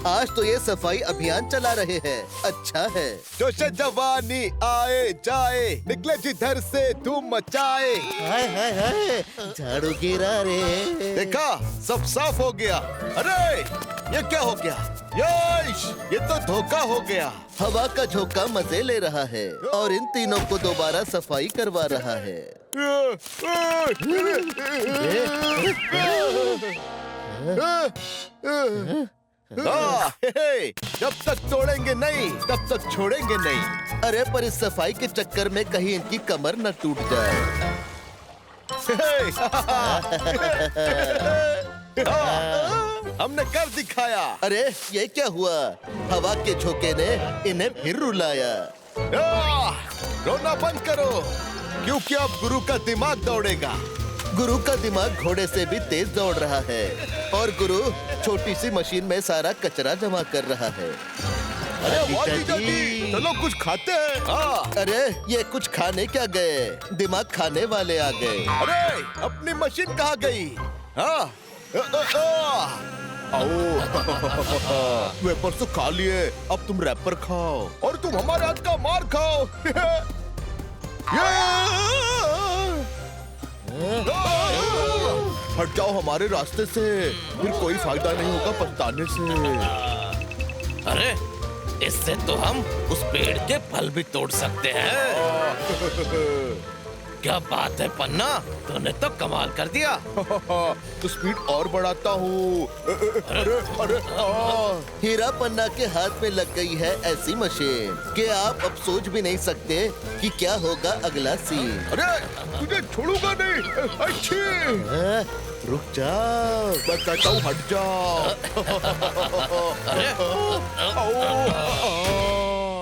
आज तो ये सफाई अभियान चला रहे हैं। अच्छा है। जोश जवानी आए जाए, निकले जिधर से धूम मचाए। हाय हाय हाय, झाड़ू गिरा रे। देखा, सब साफ हो गया। अरे ये क्या हो गया? यश, ये तो धोखा हो गया। हवा का झोंका मजे ले रहा है और इन तीनों को दोबारा सफाई करवा रहा है। जब तक तोड़ेंगे नहीं तब तक छोड़ेंगे नहीं। अरे पर इस सफाई के चक्कर में कहीं इनकी कमर न टूट जाए। हमने कर दिखाया। अरे ये क्या हुआ? हवा के झोंके ने इन्हें फिर रुलाया। रोना बंद करो, क्योंकि अब गुरु का दिमाग दौड़ेगा। गुरु का दिमाग घोड़े से भी तेज दौड़ रहा है और गुरु छोटी सी मशीन में सारा कचरा जमा कर रहा है। अरे वाह जीजाजी, चलो कुछ खाते हैं। हाँ। अरे ये कुछ खाने क्या गए, दिमाग खाने वाले आ गए। अरे अपनी मशीन कहाँ गई? हाँ। वेपर्स तो खा लिए, अब तुम रैपर खाओ और तुम हमारे हाथ का मार खाओ। हट जाओ हमारे रास्ते से, फिर कोई फायदा नहीं होगा पछताने से। अरे इससे तो हम उस पेड़ के फल भी तोड़ सकते हैं। क्या बात है पन्ना, तूने तो कमाल कर दिया। तो स्पीड और बढ़ाता हूँ। अरे हीरा पन्ना के हाथ में लग गई है ऐसी मशीन कि आप अब सोच भी नहीं सकते कि क्या होगा अगला सीन। अरे तुझे छोड़ूंगा नहीं। अच्छी रुक जाओ, मैं कहता हूँ हट जाओ।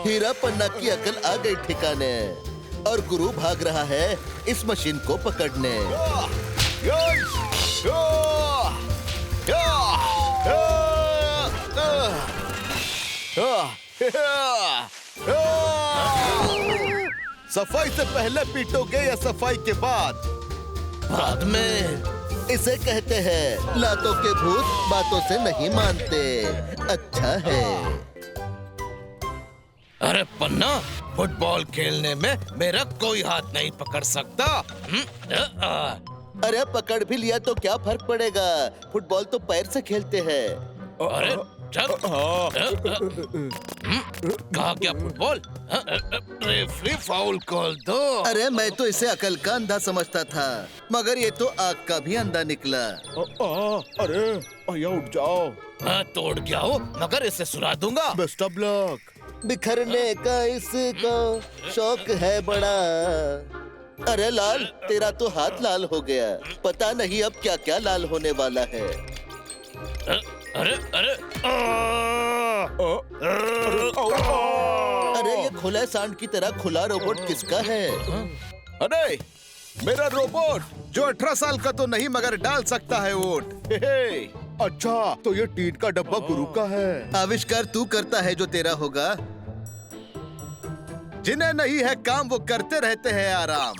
हीरा पन्ना की अकल आ गई ठिकाने और गुरु भाग रहा है इस मशीन को पकड़ने। सफाई से पहले पीटोगे या सफाई के बाद? बाद में। इसे कहते हैं लातों के भूत बातों से नहीं मानते। अच्छा है। अरे पन्ना, फुटबॉल खेलने में मेरा कोई हाथ नहीं पकड़ सकता। अरे पकड़ भी लिया तो क्या फर्क पड़ेगा, फुटबॉल तो पैर से खेलते हैं। अरे चल। कहाँ गया फुटबॉल? रेफरी फाउल कॉल दो। अरे मैं तो इसे अकल का अंधा समझता था, मगर ये तो आग का भी अंधा निकला। अरे भैया उठ जाओ। मैं तोड़ गया हूँ मगर इसे सुला दूंगा। Best of luck. बिखरने का इसको शौक है बड़ा। अरे लाल, तेरा तो हाथ लाल हो गया, पता नहीं अब क्या क्या लाल होने वाला है। अरे अरे अरे ये खुला सांड की तरह खुला रोबोट किसका है? अरे मेरा रोबोट, जो 18 साल का तो नहीं मगर डाल सकता है वोट। अच्छा, तो ये टीट का डब्बा गुरु का है। आविष्कार तू करता है जो तेरा होगा। जिन्हें नहीं है काम वो करते रहते हैं आराम।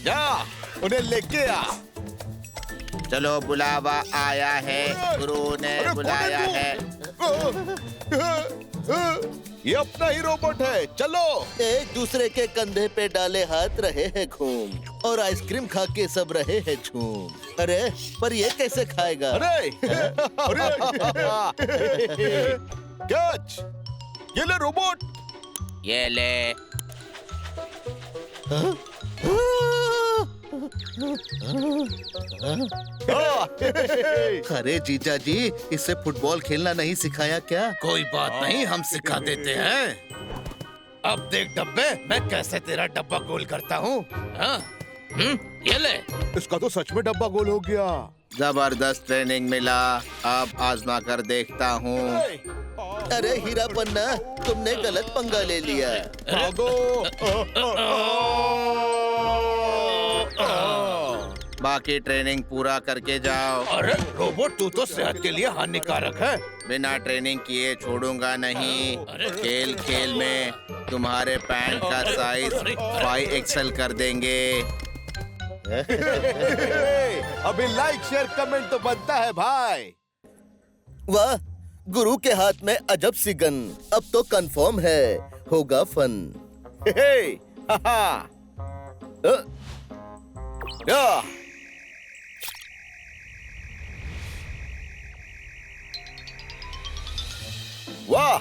जा उन्हें लेके आ। चलो बुलावा आया है, गुरु ने बुलाया है। ये अपना ही रोबोट है, चलो। एक दूसरे के कंधे पे डाले हाथ रहे हैं घूम और आइसक्रीम खा के सब रहे हैं झूम। अरे पर ये कैसे खाएगा? अरे अरे कैच, ये ले रोबोट। ये ले। अरे जीजा जी, इससे फुटबॉल खेलना नहीं सिखाया क्या? कोई बात नहीं, हम सिखा देते हैं। अब देख डब्बे, मैं कैसे तेरा डब्बा गोल करता हूँ। ये ले। इसका तो सच में डब्बा गोल हो गया। जबरदस्त ट्रेनिंग मिला, अब आजमा कर देखता हूँ। अरे हीरा पन्ना, तुमने गलत पंगा ले लिया। भागो। बाकी ट्रेनिंग पूरा करके जाओ। अरे रोबोट, तू तो सेहत के लिए हानिकारक है। बिना ट्रेनिंग किए छोड़ूंगा नहीं। खेल खेल में तुम्हारे पैंट का साइज 5XL कर देंगे। अभी लाइक शेयर कमेंट तो बनता है भाई। वाह, गुरु के हाथ में अजब सी गन। अब तो कंफर्म है, होगा फन। हे हा हा या वाह,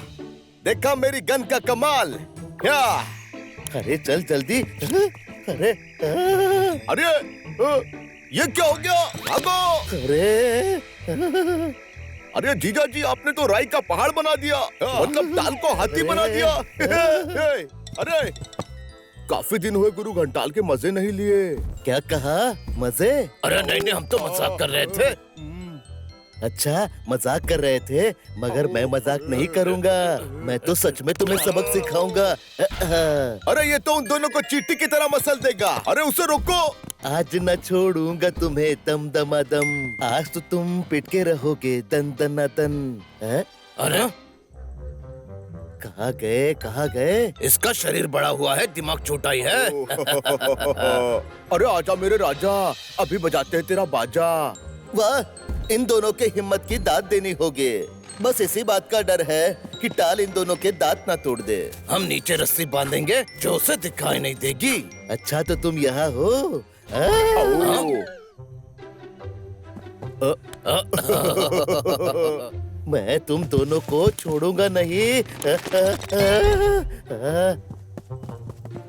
देखा मेरी गन का कमाल। या अरे चल जल्दी। अरे अरे ये क्या हो गया? भागो! अरे अरे जीजा जी, आपने तो राई का पहाड़ बना दिया, मतलब दाल को हाथी बना दिया। अरे काफी दिन हुए गुरु घंटाल के मजे नहीं लिए। क्या कहा? मजे? अरे नहीं, हम तो मजाक कर रहे थे। अच्छा मजाक कर रहे थे, मगर मैं मजाक नहीं करूंगा। मैं तो सच में तुम्हें सबक सिखाऊंगा। अरे ये तो उन दोनों को चींटी की तरह मसल देगा। अरे उसे रोको। आज न छोड़ूंगा तुम्हें दम दमादम। आज तो तुम पिट के रहोगे दन दनादन। अरे कहाँ गए, कहाँ गए? इसका शरीर बड़ा हुआ है, दिमाग छोटा ही है। अरे आजा मेरे राजा, अभी बजाते हैं तेरा बाजा। वाह, इन दोनों के हिम्मत की दाद देनी होगी। बस इसी बात का डर है कि टाल इन दोनों के दांत ना तोड़ दे। हम नीचे रस्सी बांधेंगे जो उसे दिखाई नहीं देगी। अच्छा तो तुम यहाँ हो? मैं तुम दोनों को छोड़ूंगा नहीं।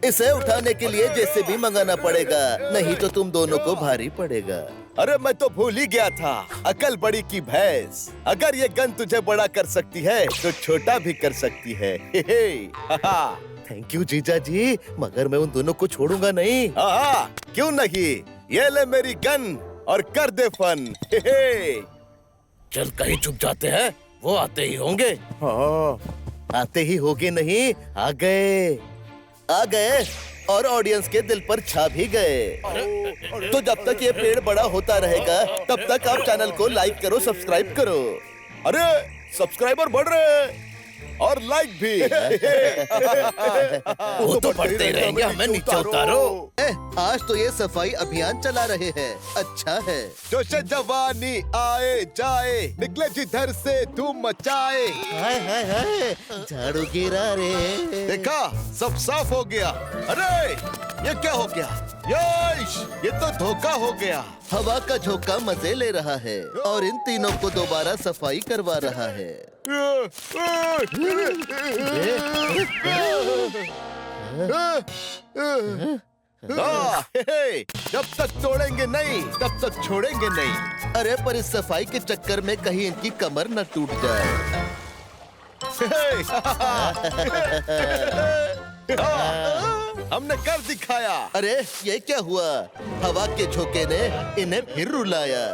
इसे उठाने के लिए जेसीबी मंगाना पड़ेगा, नहीं तो तुम दोनों को भारी पड़ेगा। अरे मैं तो भूल ही गया था, अकल बड़ी की भैंस। अगर ये गन तुझे बड़ा कर सकती है तो छोटा भी कर सकती है। थैंक यू जीजा जी, मगर मैं उन दोनों को छोड़ूंगा नहीं। क्यों नहीं? ये ले मेरी गन और कर दे फन। चल कहीं छुप जाते हैं, वो आते ही होंगे। आते ही होगे नहीं, आ गए, आ गए और ऑडियंस के दिल पर छा भी गए। तो जब तक ये पेड़ बड़ा होता रहेगा तब तक आप चैनल को लाइक करो, सब्सक्राइब करो। अरे सब्सक्राइबर बढ़ रहे हैं और लाइक भी। वो तो बढ़ते ही रहेंगे, हमें नीचे उतारो। आज तो ये सफाई अभियान चला रहे हैं, अच्छा है। जोश जवानी आए जाए, निकले जिधर से धूम मचाए। हाय हाय हाय, झाड़ू गिरा रे। देखा, सब साफ हो गया। अरे ये क्या हो गया? यश, ये तो धोखा हो गया। हवा का झोंका मजे ले रहा है और इन तीनों को दोबारा सफाई करवा रहा है। जब तक तोड़ेंगे नहीं तब तक छोड़ेंगे नहीं। अरे पर इस सफाई के चक्कर में कहीं इनकी कमर न टूट जाए। हमने कर दिखाया। अरे ये क्या हुआ? हवा के झोंके ने इन्हें फिर रुलाया।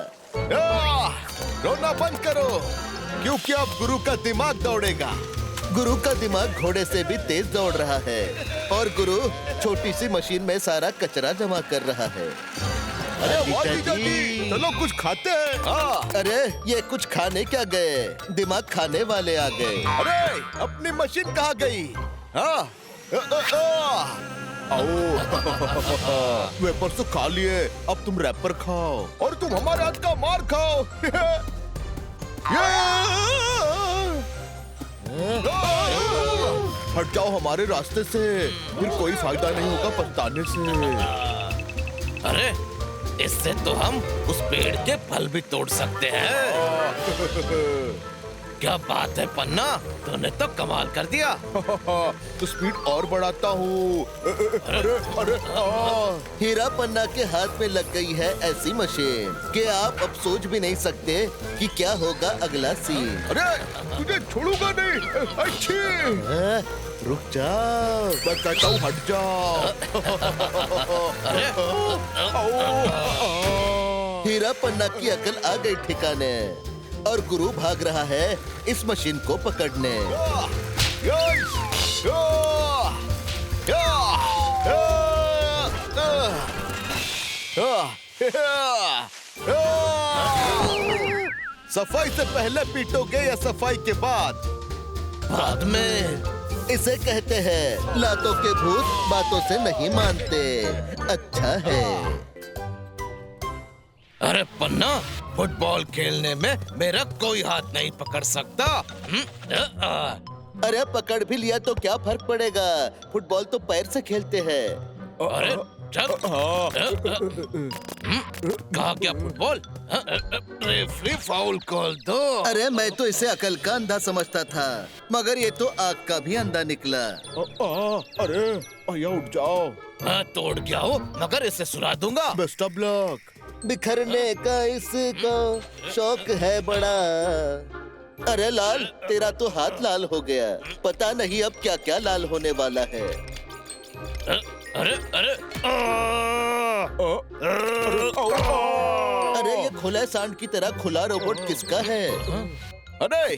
रोना बंद करो, क्योंकि अब गुरु का दिमाग दौड़ेगा। गुरु का दिमाग घोड़े से भी तेज दौड़ रहा है और गुरु छोटी सी मशीन में सारा कचरा जमा कर रहा है। अरे वाह जीजा जी, चलो कुछ खाते हैं। अरे ये कुछ खाने क्या गए, दिमाग खाने वाले आ गए। अरे अपनी मशीन कहाँ गई? वेपर्स तो खा लिए, अब तुम रैपर खाओ और तुम हमारे हाथ का मार खाओ। हट जाओ हमारे रास्ते से, फिर कोई फायदा नहीं होगा पछताने से। अरे इससे तो हम उस पेड़ के फल भी तोड़ सकते हैं। क्या बात है पन्ना, तूने तो कमाल कर दिया। तो स्पीड और बढ़ाता हूँ। अरे हीरा पन्ना के हाथ में लग गई है ऐसी मशीन कि आप अब सोच भी नहीं सकते कि क्या होगा अगला सीन। अरे तुझे छोड़ूंगा नहीं। अच्छी रुक जाओ, मैं कहता हूँ हट जाओ। हीरा पन्ना की अकल आ गई ठिकाने और गुरु भाग रहा है इस मशीन को पकड़ने। सफाई से पहले पीटोगे या सफाई के बाद? बाद में। इसे कहते हैं लातों के भूत बातों से नहीं मानते। अच्छा है। अरे पन्ना, फुटबॉल खेलने में मेरा कोई हाथ नहीं पकड़ सकता। अरे पकड़ भी लिया तो क्या फर्क पड़ेगा, फुटबॉल तो पैर से खेलते हैं। अरे चल, कहा क्या फुटबॉल? रेफरी फाउल कॉल दो। अरे मैं तो इसे अकल का अंधा समझता था, मगर ये तो आग का भी अंधा निकला। अरे भैया उठ जाओ। मैं तोड़ गया हूँ मगर इसे सुला दूंगा। Best of luck. बिखरने का इसको शौक है बड़ा। अरे लाल, तेरा तो हाथ लाल हो गया, पता नहीं अब क्या क्या लाल होने वाला है। अरे अरे अरे ये खुला सांड की तरह खुला रोबोट किसका है? अरे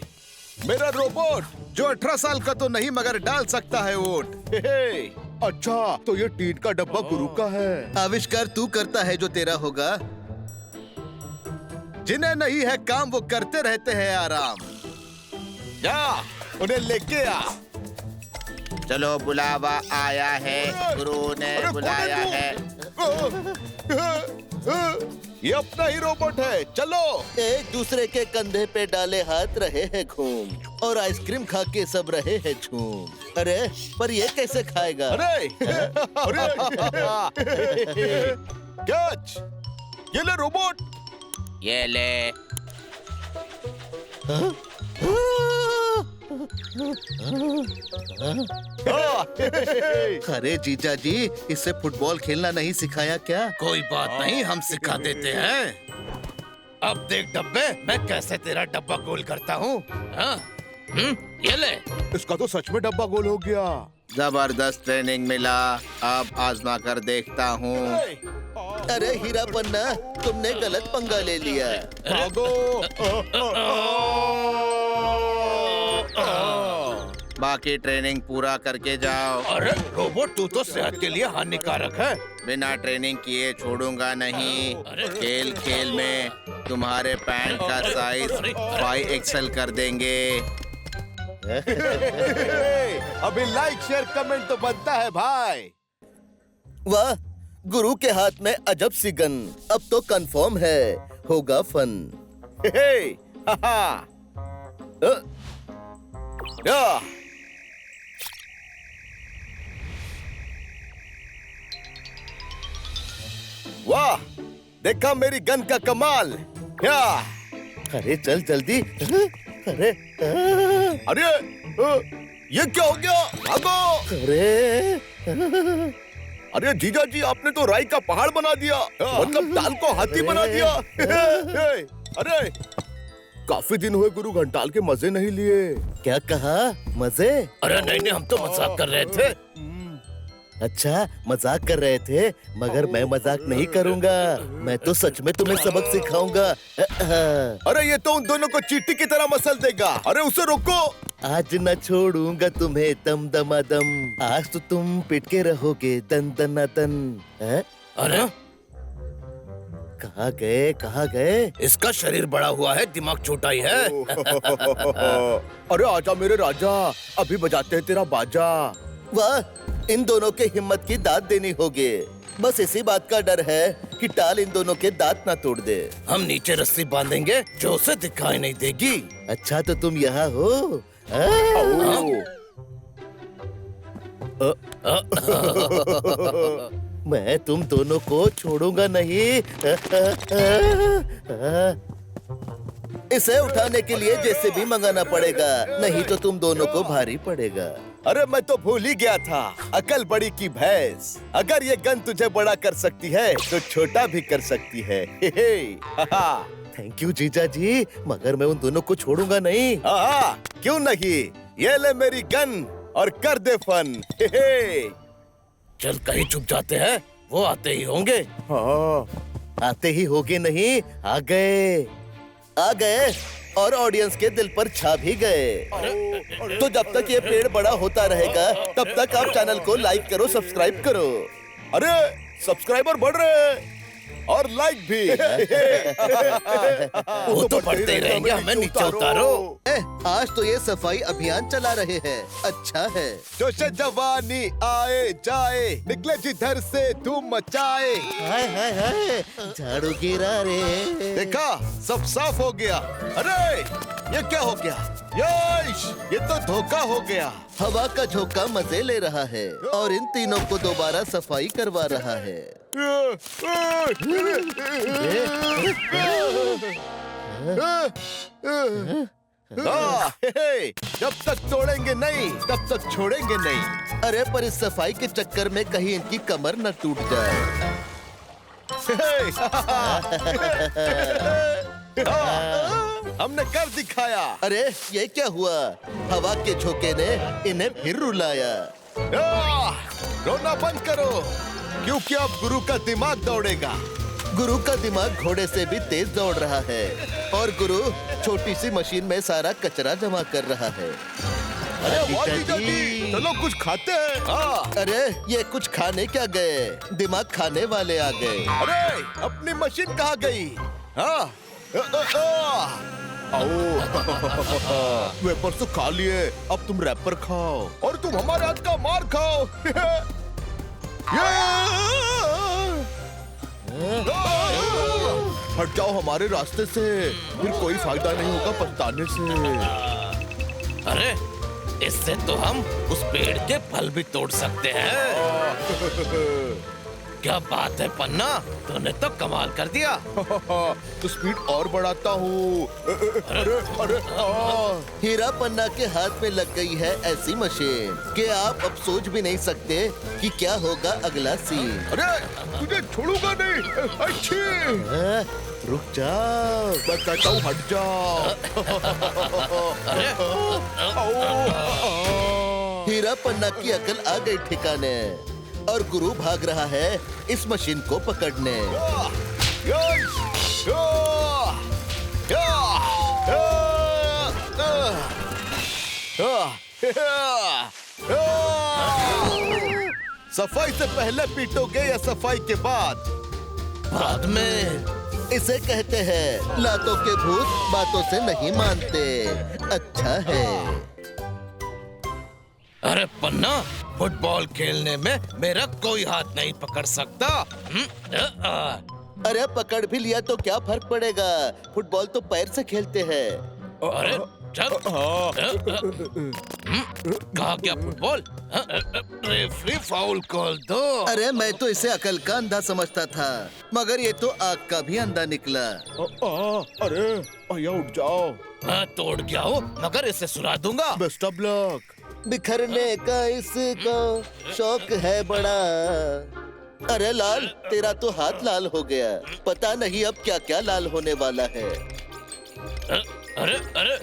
मेरा रोबोट जो 18 साल का तो नहीं मगर डाल सकता है वोट। हे, अच्छा तो ये टीन का डब्बा गुरु का है। आविष्कार तू करता है जो तेरा होगा। जिन्हें नहीं है काम वो करते रहते हैं आराम। जा उन्हें लेके आ। चलो बुलावा आया है, गुरु ने अरे, बुलाया है। ये अपना ही रोबोट है, चलो। एक दूसरे के कंधे पे डाले हाथ रहे हैं घूम और आइसक्रीम खा के सब रहे हैं झूम। अरे पर ये कैसे खाएगा? अरे अरे कैच, ये ले रोबोट। ये ले। अरे जीजा जी, इससे फुटबॉल खेलना नहीं सिखाया क्या? कोई बात नहीं, हम सिखा देते हैं। अब देख डब्बे, मैं कैसे तेरा डब्बा गोल करता हूँ। ये ले। इसका तो सच में डब्बा गोल हो गया। जबरदस्त ट्रेनिंग मिला, अब आजमा कर देखता हूँ। अरे हीरा पन्ना, तुमने गलत पंगा ले लिया। भागो। बाकी ट्रेनिंग पूरा करके जाओ। अरे रोबोट, तू तो सेहत के लिए हानिकारक है। बिना ट्रेनिंग किए छोड़ूंगा नहीं। खेल खेल में तुम्हारे पैंट का साइज 5XL कर देंगे। अभी लाइक शेयर कमेंट तो बनता है भाई। वाह, गुरु के हाथ में अजब सी गन। अब तो कंफर्म है, होगा फन। या वाह, देखा मेरी गन का कमाल। या अरे चल जल्दी। अरे अरे ये क्या हो गया? भागो। अरे अरे जीजा जी, आपने तो राई का पहाड़ बना दिया, मतलब दाल को हाथी बना दिया। अरे काफी दिन हुए गुरु घंटाल के मजे नहीं लिए। क्या कहा? मजे? अरे नहीं, हम तो मजाक कर रहे थे। अच्छा मजाक कर रहे थे, मगर मैं मजाक नहीं करूंगा। मैं तो सच में तुम्हें सबक सिखाऊंगा। अरे ये तो उन दोनों को चींटी की तरह मसल देगा। अरे उसे रोको। आज न छोड़ूंगा तुम्हें दम दमादम। आज तो तुम पिट के रहोगे दन दनादन। अरे कहाँ गए, कहाँ गए? इसका शरीर बड़ा हुआ है, दिमाग छोटा ही है। अरे आजा मेरे राजा, अभी बजाते हैं तेरा बाजा। वाह, इन दोनों के हिम्मत की दाद देनी होगी। बस इसी बात का डर है कि टाल इन दोनों के दांत ना तोड़ दे। हम नीचे रस्सी बांधेंगे जो उसे दिखाई नहीं देगी। अच्छा तो तुम यहाँ हो? मैं तुम दोनों को छोड़ूंगा नहीं। इसे उठाने के लिए जेसीबी मंगाना पड़ेगा, नहीं तो तुम दोनों को भारी पड़ेगा। अरे मैं तो भूल ही गया था, अकल बड़ी की भैंस। अगर ये गन तुझे बड़ा कर सकती है तो छोटा भी कर सकती है। थैंक यू जीजा जी, मगर मैं उन दोनों को छोड़ूंगा नहीं। क्यों नहीं, ये ले मेरी गन और कर दे फन। चल कहीं छुप जाते हैं, वो आते ही होंगे। आते ही होगे नहीं, आ गए, आ गए और ऑडियंस के दिल पर छा भी गए। तो जब तक ये पेड़ बड़ा होता रहेगा तब तक आप चैनल को लाइक करो, सब्सक्राइब करो। अरे सब्सक्राइबर बढ़ रहे हैं। और लाइक भी। वो तो बढ़ते ही रहेंगे, हमें नीचे उतारो। आज तो ये सफाई अभियान चला रहे हैं। अच्छा है। जोश जवानी आए जाए, निकले जिधर से धूम मचाए। हाय हाय हाय, झाड़ू गिरा रे। देखा, सब साफ हो गया। अरे ये क्या हो गया? यश, ये तो धोखा हो गया। हवा का झोंका मजे ले रहा है और इन तीनों को दोबारा सफाई करवा रहा है। जब तक तोड़ेंगे नहीं, तब तक छोड़ेंगे नहीं। अरे पर इस सफाई के चक्कर में कहीं इनकी कमर न टूट जाए। हमने कर दिखाया। अरे ये क्या हुआ? हवा के झोंके ने इन्हें फिर रुलाया। रोना बंद करो, क्योंकि अब गुरु का दिमाग दौड़ेगा। गुरु का दिमाग घोड़े से भी तेज दौड़ रहा है और गुरु छोटी सी मशीन में सारा कचरा जमा कर रहा है। अरे वाह जीजा जी, चलो कुछ खाते हैं। हाँ। अरे ये कुछ खाने क्या गए, दिमाग खाने वाले आ गए। अरे अपनी मशीन कहाँ गई? हाँ। वेपर्स तो खा लिए, अब तुम रैपर खाओ और तुम हमारे हाथ का मार खाओ। हट जाओ हमारे रास्ते से, फिर कोई फायदा नहीं होगा पछताने से। अरे इससे तो हम उस पेड़ के फल भी तोड़ सकते हैं। क्या बात है पन्ना, तूने तो कमाल कर दिया। तो स्पीड और बढ़ाता हूँ। अरे हीरा पन्ना के हाथ में लग गई है ऐसी मशीन कि आप अब सोच भी नहीं सकते कि क्या होगा अगला सीन। अरे तुझे छोड़ूंगा नहीं। अच्छी रुक जाओ, मैं कहता हूँ हट जाओ। हीरा पन्ना की अकल आ गई ठिकाने और गुरु भाग रहा है इस मशीन को पकड़ने। सफाई से पहले पीटोगे या सफाई के बाद? बाद में। इसे कहते हैं लातों के भूत बातों से नहीं मानते। अच्छा है। अरे पन्ना, फुटबॉल खेलने में मेरा कोई हाथ नहीं पकड़ सकता। अरे पकड़ भी लिया तो क्या फर्क पड़ेगा, फुटबॉल तो पैर से खेलते हैं। अरे चल। कहा क्या फुटबॉल? रेफरी फाउल कॉल दो। अरे मैं तो इसे अकल का अंधा समझता था, मगर ये तो आग का भी अंधा निकला। अरे भैया उठ जाओ। मैं तोड़ गया हूँ मगर इसे सुला दूंगा। Best of luck. बिखरने का इसको शौक है बड़ा। अरे लाल, तेरा तो हाथ लाल हो गया, पता नहीं अब क्या क्या लाल होने वाला है। अरे अरे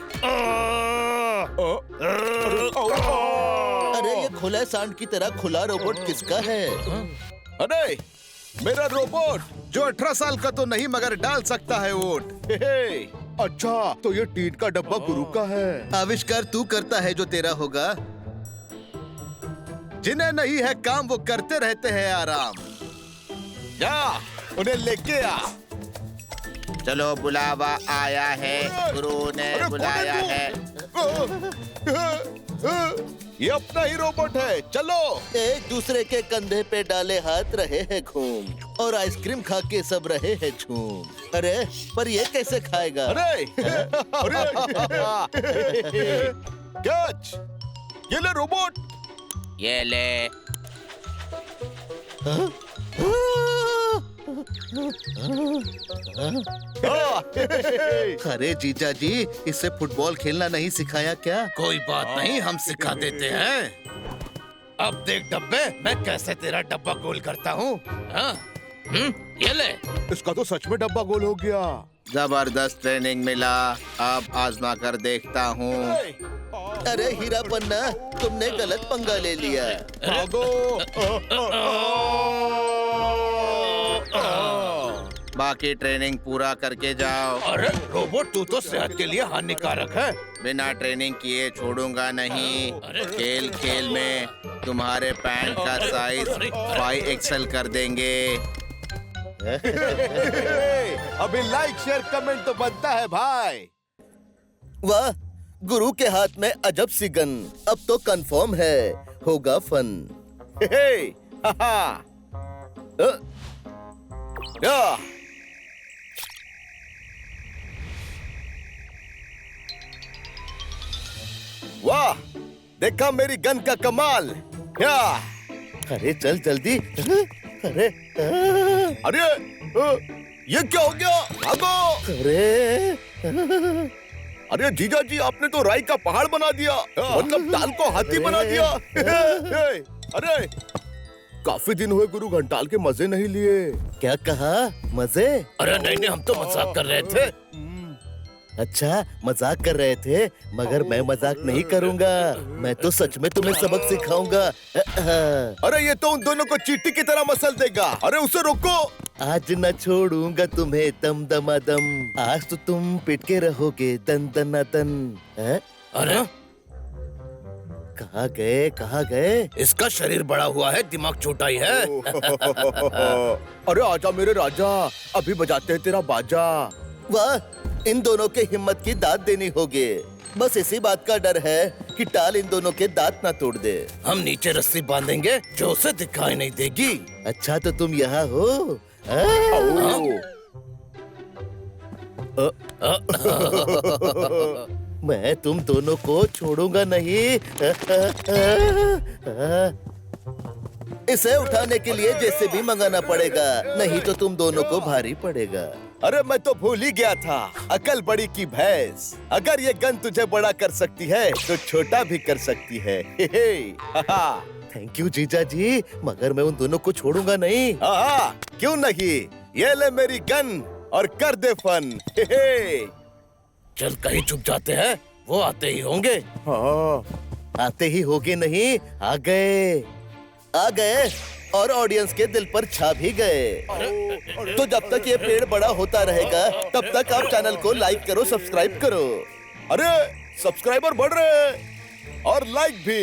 अरे ये खुला सांड की तरह खुला रोबोट किसका है? अरे मेरा रोबोट, जो 18 साल का तो नहीं मगर डाल सकता है वोट। अच्छा, तो ये टीट का डब्बा गुरु का है। आविष्कार तू करता है जो तेरा होगा। जिन्हें नहीं है काम वो करते रहते हैं आराम। जा उन्हें लेके आ। चलो बुलावा आया है, गुरु ने अरे, बुलाया है। ये अपना ही रोबोट है, चलो। एक दूसरे के कंधे पे डाले हाथ रहे हैं घूम और आइसक्रीम खा के सब रहे हैं झूम। अरे पर ये कैसे खाएगा? अरे अरे कैच, ये ले रोबोट। ये ले। अरे जीजा जी, इससे फुटबॉल खेलना नहीं सिखाया क्या? कोई बात नहीं, हम सिखा देते हैं। अब देख डब्बे, मैं कैसे तेरा डब्बा गोल करता हूँ। ये ले। इसका तो सच में डब्बा गोल हो गया। जबरदस्त ट्रेनिंग मिला, अब आजमा कर देखता हूँ। अरे हीरा पन्ना, तुमने गलत पंगा ले लिया। भागो। बाकी ट्रेनिंग पूरा करके जाओ। अरे रोबोट, तू तो सेहत के लिए हानिकारक है। बिना ट्रेनिंग किए छोड़ूंगा नहीं। खेल खेल में तुम्हारे पैंट का साइज 5XL कर देंगे। अभी लाइक शेयर कमेंट तो बनता है भाई। वाह, गुरु के हाथ में अजब सी गन। अब तो कंफर्म है, होगा फन। या वाह, देखा मेरी गन का कमाल। या अरे चल जल्दी। अरे अरे ये क्या हो गया? भागो! अरे अरे जीजा जी, आपने तो राई का पहाड़ बना दिया, मतलब दाल को हाथी बना दिया। अरे काफी दिन हुए गुरु घंटाल के मजे नहीं लिए। क्या कहा? मजे? अरे नहीं, हम तो मजाक कर रहे थे। अच्छा, मजाक कर रहे थे, मगर मैं मजाक नहीं करूंगा। मैं तो सच में तुम्हें सबक सिखाऊंगा। अरे ये तो उन दोनों को चींटी की तरह मसल देगा। अरे उसे रोको। आज न छोड़ूंगा तुम्हें दम दमादम। आज तो तुम पिट के रहोगे दन दनादन। अरे कहाँ गए, कहाँ गए? इसका शरीर बड़ा हुआ है, दिमाग छोटा ही है। अरे आजा मेरे राजा, अभी बजाते हैं तेरा बाजा। वाह, इन दोनों के हिम्मत की दाद देनी होगी। बस इसी बात का डर है कि टाल इन दोनों के दांत ना तोड़ दे। हम नीचे रस्सी बांधेंगे जो उसे दिखाई नहीं देगी। अच्छा तो तुम यहाँ हो? मैं तुम दोनों को छोड़ूंगा नहीं। इसे उठाने के लिए जेसीबी मंगाना पड़ेगा, नहीं तो तुम दोनों को भारी पड़ेगा। अरे मैं तो भूल ही गया था, अकल बड़ी की भैंस। अगर ये गन तुझे बड़ा कर सकती है तो छोटा भी कर सकती है। थैंक यू जीजा जी, मगर मैं उन दोनों को छोड़ूंगा नहीं। क्यों नहीं? ये ले मेरी गन और कर दे फन। चल कहीं छुप जाते हैं, वो आते ही होंगे। आते ही होगे नहीं, आ गए, आ गए और ऑडियंस के दिल पर छा भी गए। तो जब तक ये पेड़ बड़ा होता रहेगा, तब तक आप चैनल को लाइक करो, सब्सक्राइब करो। अरे सब्सक्राइबर बढ़ रहे हैं और लाइक भी।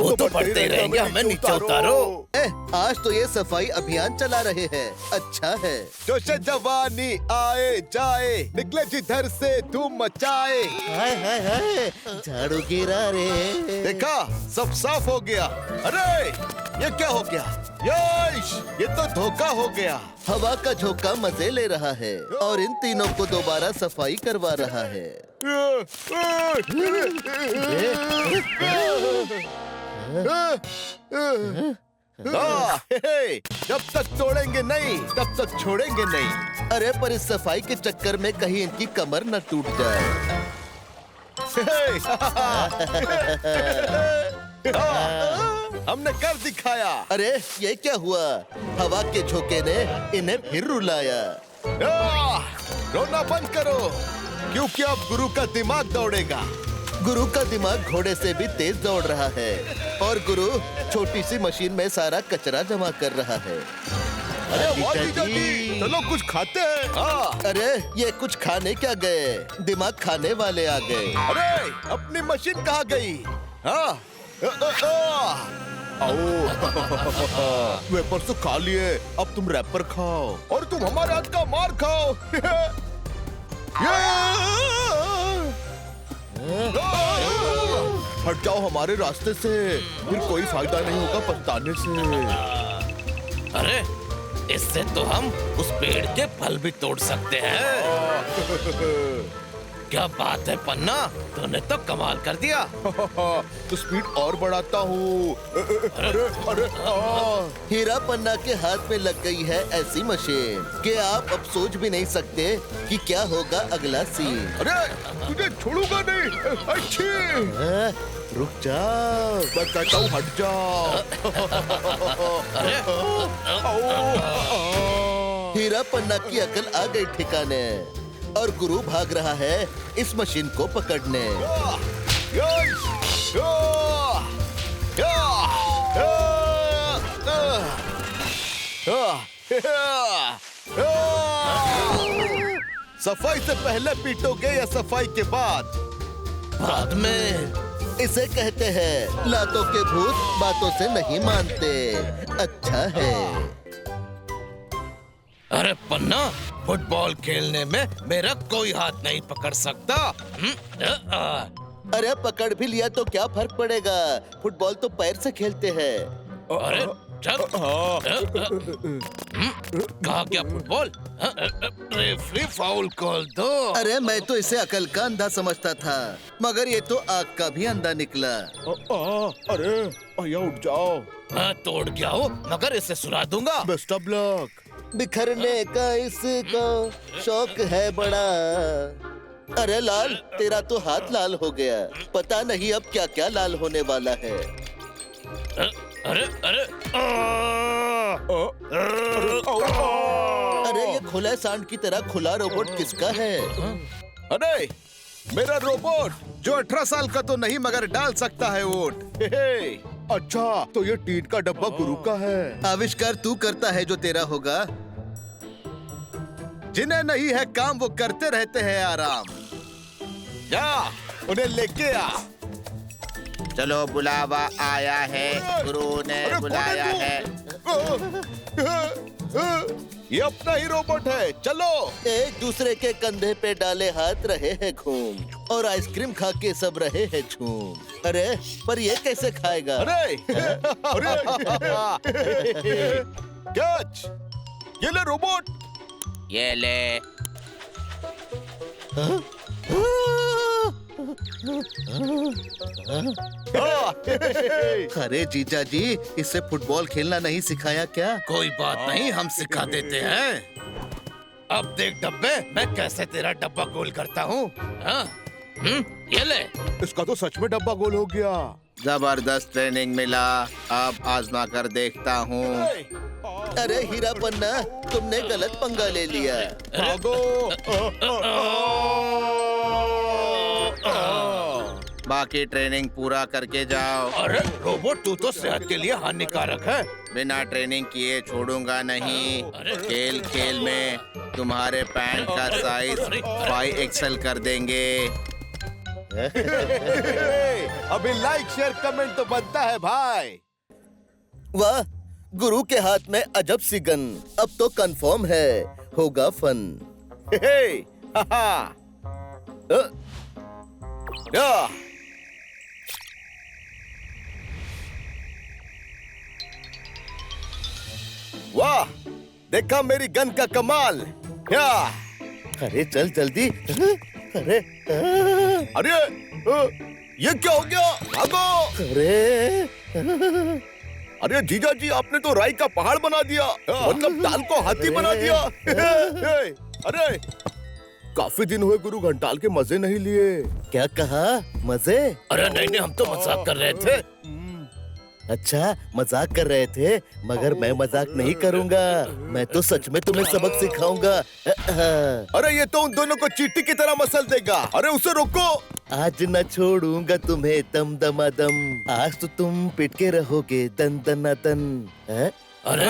वो तो बढ़ते ही रहेंगे, हमें नीचे उतारो। आज तो ये सफाई अभियान चला रहे हैं, अच्छा है। जोश जवानी आए जाए, निकले जिधर से धूम मचाए। हाय हाय हाय, झाड़ू गिरा रे। देखा, सब साफ हो गया। अरे ये क्या हो गया? यश, ये तो धोखा हो गया। हवा का झोंका मजे ले रहा है और इन तीनों को दोबारा सफाई करवा रहा है। जब तक तोड़ेंगे नहीं, तब तक छोड़ेंगे नहीं। अरे पर इस सफाई के चक्कर में कहीं इनकी कमर न टूट जाए। हमने कर दिखाया। अरे ये क्या हुआ? हवा के झोंके ने इन्हें फिर रुलाया। रोना बंद करो, क्योंकि अब गुरु का दिमाग दौड़ेगा। गुरु का दिमाग घोड़े से भी तेज दौड़ रहा है और गुरु छोटी सी मशीन में सारा कचरा जमा कर रहा है। अरे वाह जीजा जी, चलो कुछ खाते हैं। अरे ये कुछ खाने क्या गए, दिमाग खाने वाले आ गए। अरे अपनी मशीन कहाँ गई? वेपर्स तो खा लिए, अब तुम रैपर खाओ और तुम हमारे हाथ का मार खाओ। हट जाओ हमारे रास्ते से, फिर कोई फायदा नहीं होगा पछताने से। अरे इससे तो हम उस पेड़ के फल भी तोड़ सकते हैं। क्या बात है पन्ना, तूने तो कमाल कर दिया। तो स्पीड और बढ़ाता हूँ। अरे हीरा पन्ना के हाथ में लग गई है ऐसी मशीन कि आप अब सोच भी नहीं सकते कि क्या होगा अगला सीन। अरे तुझे छोड़ूंगा नहीं। अच्छी रुक जाओ, मैं कहता हूँ हट जाओ। हीरा पन्ना की अकल आ गई ठिकाने और गुरु भाग रहा है इस मशीन को पकड़ने। सफाई से पहले पीटोगे या सफाई के बाद? बाद में। इसे कहते हैं लातों के भूत बातों से नहीं मानते। अच्छा है। अरे पन्ना, फुटबॉल खेलने में मेरा कोई हाथ नहीं पकड़ सकता। अरे पकड़ भी लिया तो क्या फर्क पड़ेगा, फुटबॉल तो पैर से खेलते हैं। अरे चल, कहा क्या फुटबॉल? रेफरी फाउल कॉल दो। अरे मैं तो इसे अकल का अंधा समझता था, मगर ये तो आग का भी अंधा निकला। अरे भैया उठ जाओ। मैं तोड़ गया हूँ मगर इसे सुला दूंगा। Best of luck. बिखरने का इसको शौक है बड़ा। अरे लाल, तेरा तो हाथ लाल हो गया, पता नहीं अब क्या क्या लाल होने वाला है। अरे अरे अरे ये खुला सांड की तरह खुला रोबोट किसका है? अरे मेरा रोबोट जो 18 साल का तो नहीं मगर डाल सकता है वोट। हे, अच्छा तो ये टीन का डब्बा गुरु का है। आविष्कार तू करता है जो तेरा होगा। जिन्हें नहीं है काम वो करते रहते हैं आराम। जा उन्हें लेके आ। चलो बुलावा आया है, गुरु ने अरे, बुलाया है। ये अपना ही रोबोट है, चलो। एक दूसरे के कंधे पे डाले हाथ रहे हैं घूम, और आइसक्रीम खा के सब रहे हैं झूम। अरे पर ये कैसे खाएगा? अरे अरे कैच, ये ले रोबोट। ये ले। अरे जीजा जी, इससे फुटबॉल खेलना नहीं सिखाया क्या? कोई बात नहीं, हम सिखा देते हैं। अब देख डब्बे, मैं कैसे तेरा डब्बा गोल करता हूँ। ये ले। इसका तो सच में डब्बा गोल हो गया। जबरदस्त ट्रेनिंग मिला, अब आजमा कर देखता हूँ। अरे हीरा पन्ना, तुमने गलत पंगा ले लिया। भागो। बाकी ट्रेनिंग पूरा करके जाओ। अरे रोबोट, तू तो सेहत के लिए हानिकारक है। बिना ट्रेनिंग किए छोड़ूंगा नहीं। खेल खेल में तुम्हारे पैंट का साइज 5XL कर देंगे। अभी लाइक शेयर कमेंट तो बनता है भाई। वाह, गुरु के हाथ में अजब सी गन। अब तो कंफर्म है, होगा फन। या वाह, देखा मेरी गन का कमाल। या अरे चल जल्दी। अरे अरे ये क्या हो गया? भागो। अरे अरे जीजा जी, आपने तो राई का पहाड़ बना दिया, मतलब दाल को हाथी बना दिया। अरे काफी दिन हुए गुरु घंटाल के मजे नहीं लिए। क्या कहा? मजे? अरे नहीं, हम तो मजाक कर रहे थे। अच्छा मजाक कर रहे थे, मगर मैं मजाक नहीं करूंगा। मैं तो सच में तुम्हें सबक सिखाऊंगा। अरे ये तो उन दोनों को चींटी की तरह मसल देगा। अरे उसे रोको। आज न छोड़ूंगा तुम्हें दम दमादम। आज तो तुम पिट के रहोगे दन दनादन। अरे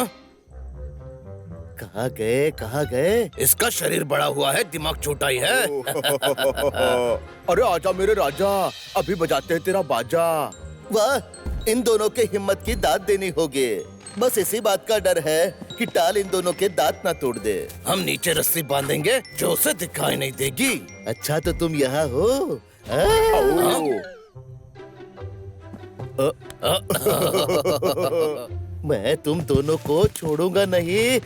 कहाँ गए, कहाँ गए? इसका शरीर बड़ा हुआ है, दिमाग छोटा ही है। अरे आजा मेरे राजा, अभी बजाते हैं तेरा बाजा। वाह, इन दोनों के हिम्मत की दाद देनी होगी। बस इसी बात का डर है कि टाल इन दोनों के दांत ना तोड़ दे। हम नीचे रस्सी बांधेंगे जो उसे दिखाई नहीं देगी। अच्छा तो तुम यहाँ हो? मैं तुम दोनों को छोड़ूंगा नहीं।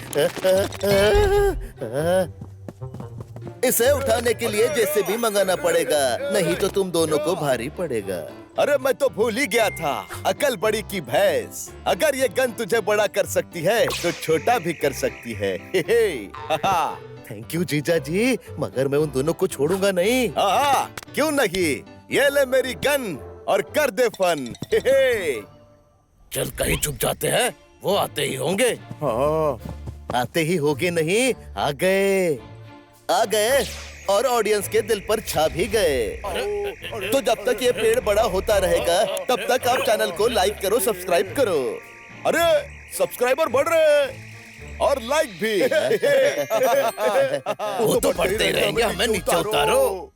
इसे उठाने के लिए जेसीबी मंगाना पड़ेगा, नहीं तो तुम दोनों को भारी पड़ेगा। अरे मैं तो भूल ही गया था, अकल बड़ी की भैंस। अगर ये गन तुझे बड़ा कर सकती है तो छोटा भी कर सकती है। थैंक यू जीजा जी, मगर मैं उन दोनों को छोड़ूंगा नहीं। क्यों नहीं, ये ले मेरी गन और कर दे फन। चल कहीं छुप जाते हैं, वो आते ही होंगे। आते ही होगे नहीं, आ गए, आ गए और ऑडियंस के दिल पर छा भी गए। तो जब तक ये पेड़ बड़ा होता रहेगा, तब तक आप चैनल को लाइक करो, सब्सक्राइब करो। अरे सब्सक्राइबर बढ़ रहे हैं और लाइक भी। वो तो बढ़ते ही रहेंगे, हमें नीचे उतारो।